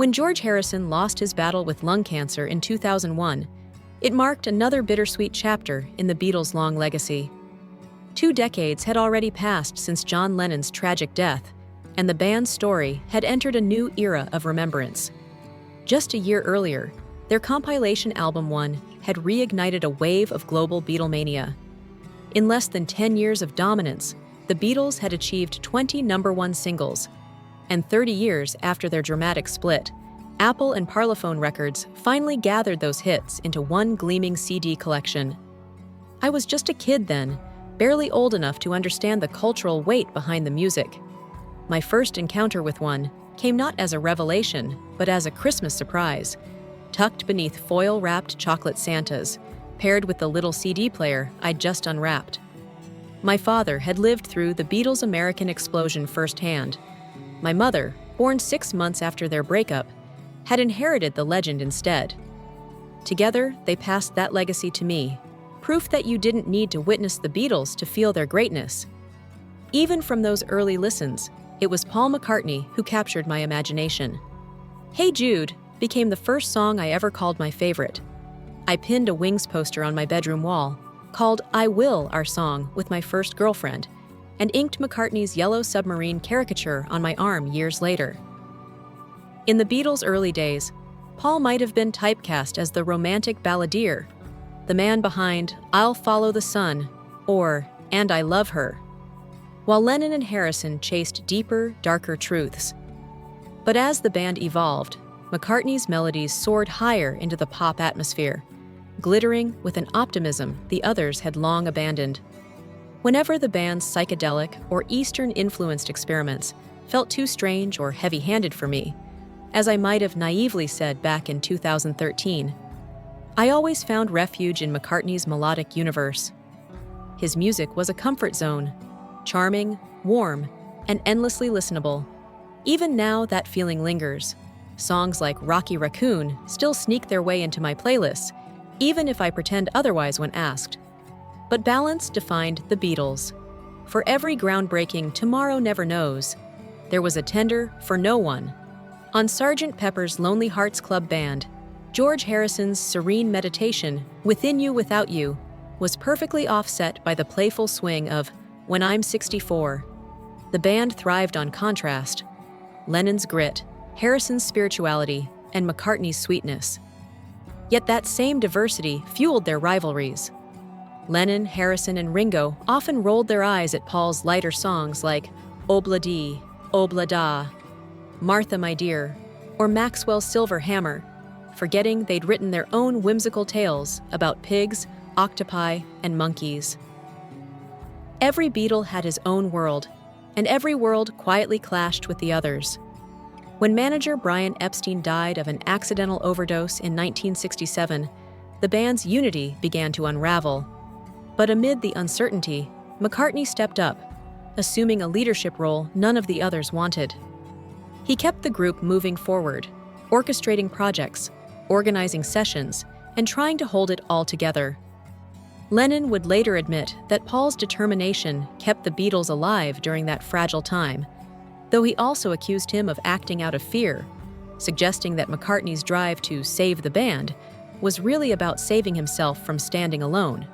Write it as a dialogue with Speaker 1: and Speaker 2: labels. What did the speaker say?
Speaker 1: When George Harrison lost his battle with lung cancer in 2001, it marked another bittersweet chapter in the Beatles' long legacy. 2 decades had already passed since John Lennon's tragic death, and the band's story had entered a new era of remembrance. Just a year earlier, their compilation album One had reignited a wave of global Beatlemania. In less than 10 years of dominance, the Beatles had achieved 20 number-one singles, and 30 years after their dramatic split, Apple and Parlophone Records finally gathered those hits into one gleaming CD collection. I was just a kid then, barely old enough to understand the cultural weight behind the music. My first encounter with One came not as a revelation, but as a Christmas surprise, tucked beneath foil-wrapped chocolate Santas, paired with the little CD player I'd just unwrapped. My father had lived through the Beatles' American explosion firsthand. My mother, born 6 months after their breakup, had inherited the legend instead. Together, they passed that legacy to me, proof that you didn't need to witness the Beatles to feel their greatness. Even from those early listens, it was Paul McCartney who captured my imagination. Hey Jude became the first song I ever called my favorite. I pinned a Wings poster on my bedroom wall, called I Will Our Song with my first girlfriend, and inked McCartney's Yellow Submarine caricature on my arm years later. In the Beatles' early days, Paul might have been typecast as the romantic balladeer, the man behind I'll Follow the Sun or And I Love Her, while Lennon and Harrison chased deeper, darker truths. But as the band evolved, McCartney's melodies soared higher into the pop atmosphere, glittering with an optimism the others had long abandoned. Whenever the band's psychedelic or Eastern-influenced experiments felt too strange or heavy-handed for me, as I might have naively said back in 2013, I always found refuge in McCartney's melodic universe. His music was a comfort zone, charming, warm, and endlessly listenable. Even now, that feeling lingers. Songs like Rocky Raccoon still sneak their way into my playlists, even if I pretend otherwise when asked. But balance defined the Beatles. For every groundbreaking Tomorrow Never Knows, there was a tender For No One. On Sgt. Pepper's Lonely Hearts Club Band, George Harrison's serene meditation, Within You Without You, was perfectly offset by the playful swing of When I'm 64. The band thrived on contrast, Lennon's grit, Harrison's spirituality, and McCartney's sweetness. Yet that same diversity fueled their rivalries. Lennon, Harrison, and Ringo often rolled their eyes at Paul's lighter songs like Obla Dee, Obla Da, Martha My Dear, or Maxwell's Silver Hammer, forgetting they'd written their own whimsical tales about pigs, octopi, and monkeys. Every Beatle had his own world, and every world quietly clashed with the others. When manager Brian Epstein died of an accidental overdose in 1967, the band's unity began to unravel. But amid the uncertainty, McCartney stepped up, assuming a leadership role none of the others wanted. He kept the group moving forward, orchestrating projects, organizing sessions, and trying to hold it all together. Lennon would later admit that Paul's determination kept the Beatles alive during that fragile time, though he also accused him of acting out of fear, suggesting that McCartney's drive to save the band was really about saving himself from standing alone.